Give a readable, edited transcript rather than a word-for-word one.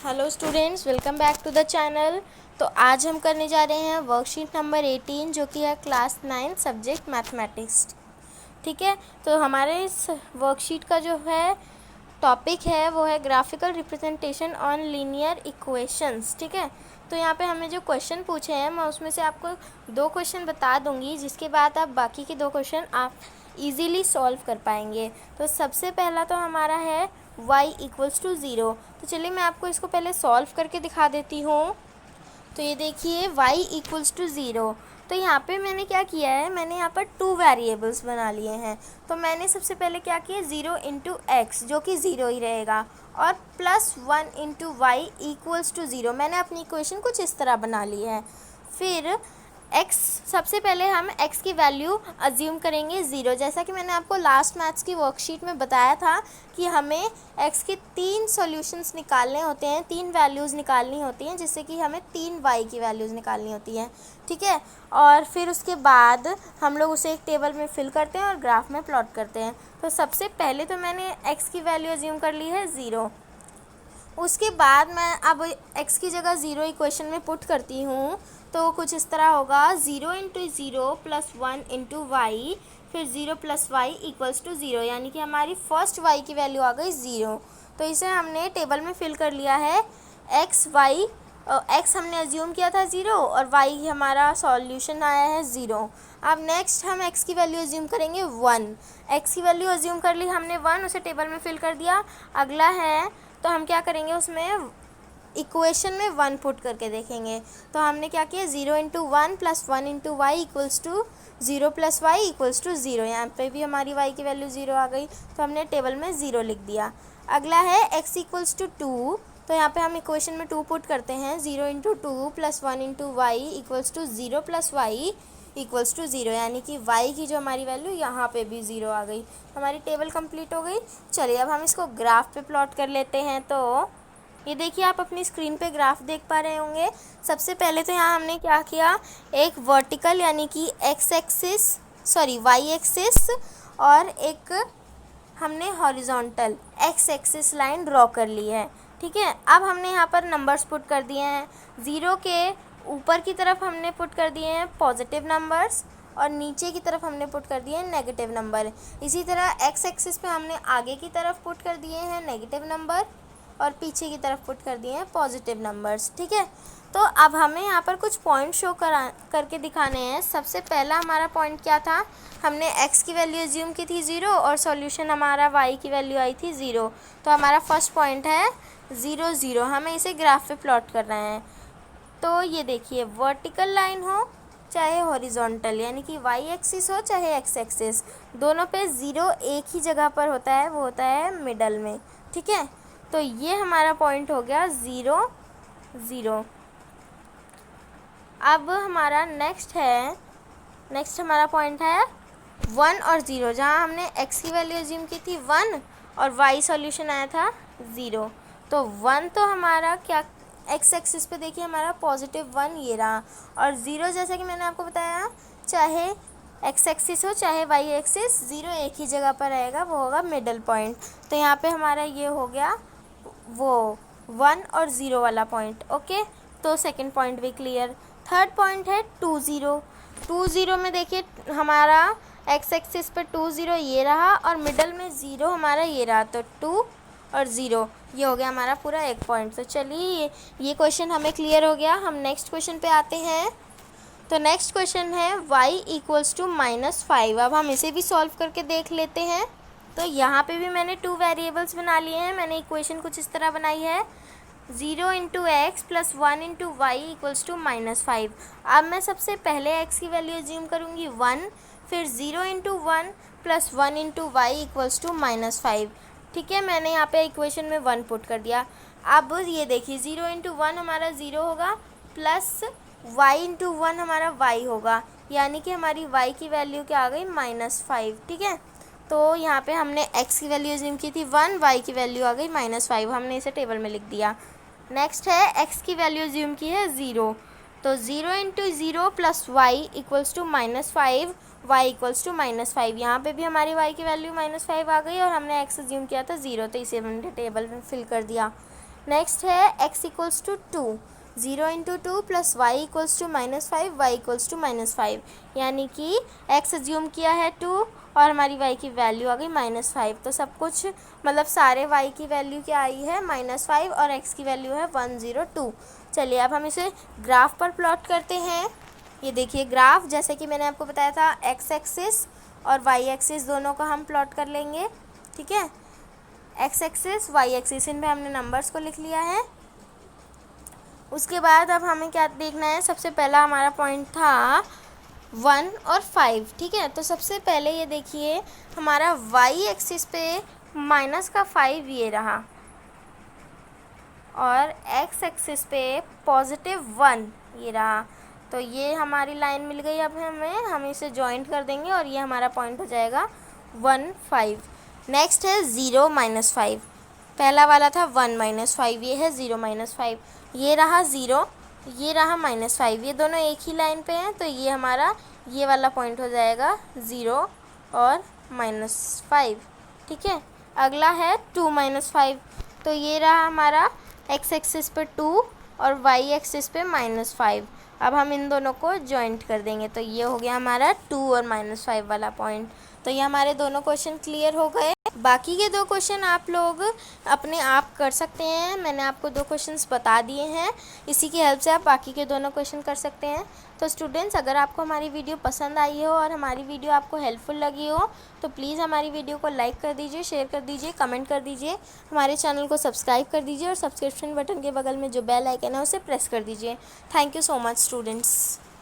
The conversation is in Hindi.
Hello students, welcome back to the channel. तो आज हम करने जा रहे हैं वर्कशीट नंबर 18 जो कि है क्लास 9 सब्जेक्ट मैथमेटिक्स। ठीक है, तो हमारे इस वर्कशीट का जो है टॉपिक है वो है graphical representation on linear equations. ठीक है, तो यहाँ पे हमें जो क्वेश्चन पूछे हैं मैं उसमें से आपको 2 क्वेश्चन बता दूंगी, जिसके बाद आप बाकी के 2 क्वेश्चन आप इजीली सॉल्व कर पाएंगे। तो सबसे पहला तो हमारा है y इक्वल्स टू 0। तो चलिए मैं आपको इसको पहले सॉल्व करके दिखा देती हूँ। तो ये देखिए y इक्वल्स टू 0। तो यहाँ पे मैंने क्या किया है, मैंने यहाँ पर 2 वेरिएबल्स बना लिए हैं। तो मैंने सबसे पहले क्या किया, 0 इंटू एक्स जो कि 0 ही रहेगा, और plus 1 into Y equals to 0। मैंने अपनी इक्वेशन कुछ इस तरह बना ली है। फिर x, सबसे पहले हम x की वैल्यू अज्यूम करेंगे 0। जैसा कि मैंने आपको लास्ट मैथ्स की वर्कशीट में बताया था कि हमें x के 3 सॉल्यूशंस निकालने होते हैं, 3 वैल्यूज़ निकालनी होती हैं, जिससे कि हमें 3 y की वैल्यूज़ निकालनी होती हैं। ठीक है, और फिर उसके बाद हम लोग उसे एक टेबल में फिल करते हैं और ग्राफ में प्लॉट करते हैं। तो सबसे पहले तो मैंने x की वैल्यू अज्यूम कर ली है 0। उसके बाद मैं अब x की जगह 0 इक्वेशन में पुट करती हूँ, तो कुछ इस तरह होगा, 0 इंटू 0 प्लस 1 इंटू वाई, फिर 0 प्लस वाई इक्वल्स टू 0, यानी कि हमारी फर्स्ट y की वैल्यू आ गई 0। तो इसे हमने टेबल में फिल कर लिया है। x हमने अज्यूम किया था 0 और y हमारा सॉल्यूशन आया है 0। अब नेक्स्ट हम x की वैल्यू अज्यूम करेंगे 1। x की वैल्यू अज्यूम कर ली हमने 1, उसे टेबल में फिल कर दिया। अगला है, तो हम क्या करेंगे, उसमें इक्वेशन में 1 पुट करके देखेंगे। तो हमने क्या किया, 0 into 1 plus 1 into Y equals to 0 plus Y equals to 0। यहाँ पे भी हमारी y की वैल्यू 0 आ गई, तो हमने टेबल में 0 लिख दिया। अगला है x इक्वल्स टू 2। तो यहाँ पे हम इक्वेशन में 2 पुट करते हैं, 0 into 2 plus 1 into Y equals to 0 plus Y equals to 0, यानी कि y की जो हमारी वैल्यू यहाँ पे भी 0 आ गई। हमारी टेबल कंप्लीट हो गई। चलिए अब हम इसको ग्राफ पे प्लॉट कर लेते हैं। तो ये देखिए, आप अपनी स्क्रीन पे ग्राफ देख पा रहे होंगे। सबसे पहले तो यहाँ हमने क्या किया, एक वर्टिकल यानी कि वाई एक्सिस और एक हमने horizontal x axis line draw कर ली है। ठीक है, अब हमने यहाँ पर नंबर्स पुट कर दिए हैं। 0 के ऊपर की तरफ हमने पुट कर दिए हैं पॉजिटिव नंबर्स, और नीचे की तरफ हमने पुट कर दिए हैं नेगेटिव नंबर। इसी तरह एक्स एक्सिस पे हमने आगे की तरफ पुट कर दिए हैं नेगेटिव नंबर, और पीछे की तरफ पुट कर दिए हैं पॉजिटिव नंबर्स। ठीक है, तो अब हमें यहाँ पर कुछ पॉइंट शो करके दिखाने हैं। सबसे पहला हमारा पॉइंट क्या था, हमने x की वैल्यू अज्यूम की थी 0 और सॉल्यूशन हमारा y की वैल्यू आई थी 0। तो हमारा फर्स्ट पॉइंट है 0 0। हमें इसे ग्राफ पे प्लॉट करना है। तो ये देखिए, वर्टिकल लाइन हो चाहे हॉरिजॉन्टल, यानी कि y एक्सिस हो चाहे x एक्सिस, दोनों पे 0 एक ही जगह पर होता है, वो होता है मिडल में। ठीक है, तो ये हमारा पॉइंट हो गया 0 0। अब हमारा नेक्स्ट हमारा पॉइंट है 1 और 0, जहाँ हमने x की वैल्यू अज्यूम की थी 1 और y सॉल्यूशन आया था 0। तो 1 तो हमारा क्या, x एक्सिस पे देखिए हमारा पॉजिटिव 1 ये रहा, और 0 जैसा कि मैंने आपको बताया, चाहे x एक्सिस हो चाहे y एक्सिस, 0 एक ही जगह पर रहेगा, वो होगा मिडल पॉइंट। तो यहाँ पे हमारा ये हो गया वो 1 और 0 वाला पॉइंट। ओके, तो सेकंड पॉइंट भी क्लियर। थर्ड पॉइंट है 2 0। 2 0 में देखिए हमारा x एक्सिस पे 2 0 ये रहा, और मिडल में 0 हमारा ये रहा, तो 2 और 0 ये हो गया हमारा पूरा एक पॉइंट। तो चलिए ये क्वेश्चन हमें क्लियर हो गया। हम नेक्स्ट क्वेश्चन पे आते हैं। तो नेक्स्ट क्वेश्चन है y इक्वल्स टू -5। अब हम इसे भी सॉल्व करके देख लेते हैं। तो यहाँ पे भी मैंने 2 वेरिएबल्स बना लिए हैं। मैंने इक्वेशन कुछ इस तरह बनाई है, 0 into X plus 1 into Y equals to -5। अब मैं सबसे पहले x की वैल्यू अज्यूम करूँगी 1, फिर 0 into 1 plus 1 into Y equals to -5। ठीक है, मैंने यहाँ पे इक्वेशन में 1 पुट कर दिया। अब ये देखिए, 0 इंटू 1 हमारा 0 होगा, प्लस y इंटू 1 हमारा y होगा, यानी कि हमारी y की वैल्यू क्या आ गई, -5। ठीक है, तो यहाँ पे हमने x की वैल्यू अज्यूम की थी 1, y की वैल्यू आ गई -5। हमने इसे टेबल में लिख दिया। नेक्स्ट है x की वैल्यू अज्यूम की है 0। तो 0 into 0 plus Y equals to -5, y equals to -5। यहाँ पे भी हमारी y की वैल्यू -5 आ गई, और हमने x अज्यूम किया था 0, तो इसे हमने टेबल में फिल कर दिया। नेक्स्ट है x equals to 2, 0 into 2 plus Y equals to -5, Y equals to -5, यानी कि x एज्यूम किया है 2 और हमारी y की वैल्यू आ गई -5। तो सब कुछ मतलब सारे y की वैल्यू क्या आई है -5 और x की वैल्यू है 102। चलिए अब हम इसे ग्राफ पर प्लॉट करते हैं। ये देखिए ग्राफ, जैसे कि मैंने आपको बताया था x एक्सिस और y एक्सिस दोनों का हम प्लॉट कर लेंगे, ठीक है। x एक्सिस y एक्सिस, इन पे हमने नंबर्स को लिख लिया है। उसके बाद अब हमें क्या देखना है, सबसे पहला हमारा पॉइंट था 1 और 5, ठीक है। तो सबसे पहले ये देखिए हमारा y एक्सिस पे माइनस का 5 ये रहा और x एक्सिस पे +1 ये रहा। तो ये हमारी लाइन मिल गई। अब हम इसे जॉइंट कर देंगे और ये हमारा पॉइंट हो जाएगा 1 5। नेक्स्ट है 0 -5, पहला वाला था 1 -5, ये है 0 -5, ये रहा 0, ये रहा -5, ये दोनों एक ही लाइन पे हैं। तो ये हमारा ये वाला पॉइंट हो जाएगा 0 और -5, ठीक है। अगला है 2 -5, तो ये रहा हमारा x एक्सिस पे 2 और y एक्सिस पे -5। अब हम इन दोनों को जॉइंट कर देंगे तो ये हो गया हमारा 2 और -5 वाला पॉइंट। तो ये हमारे दोनों क्वेश्चन क्लियर हो गए। बाकी के 2 क्वेश्चन आप लोग अपने आप कर सकते हैं, मैंने आपको 2 क्वेश्चंस बता दिए हैं, इसी की हेल्प से आप बाकी के दोनों क्वेश्चन कर सकते हैं। तो स्टूडेंट्स, अगर आपको हमारी वीडियो पसंद आई हो और हमारी वीडियो आपको हेल्पफुल लगी हो तो प्लीज़ हमारी वीडियो को लाइक कर दीजिए, शेयर कर दीजिए, कमेंट कर दीजिए, हमारे चैनल को सब्सक्राइब कर दीजिए और सब्सक्रिप्शन बटन के बगल में जो बेल आइकन है उसे प्रेस कर दीजिए। Thank you so much students.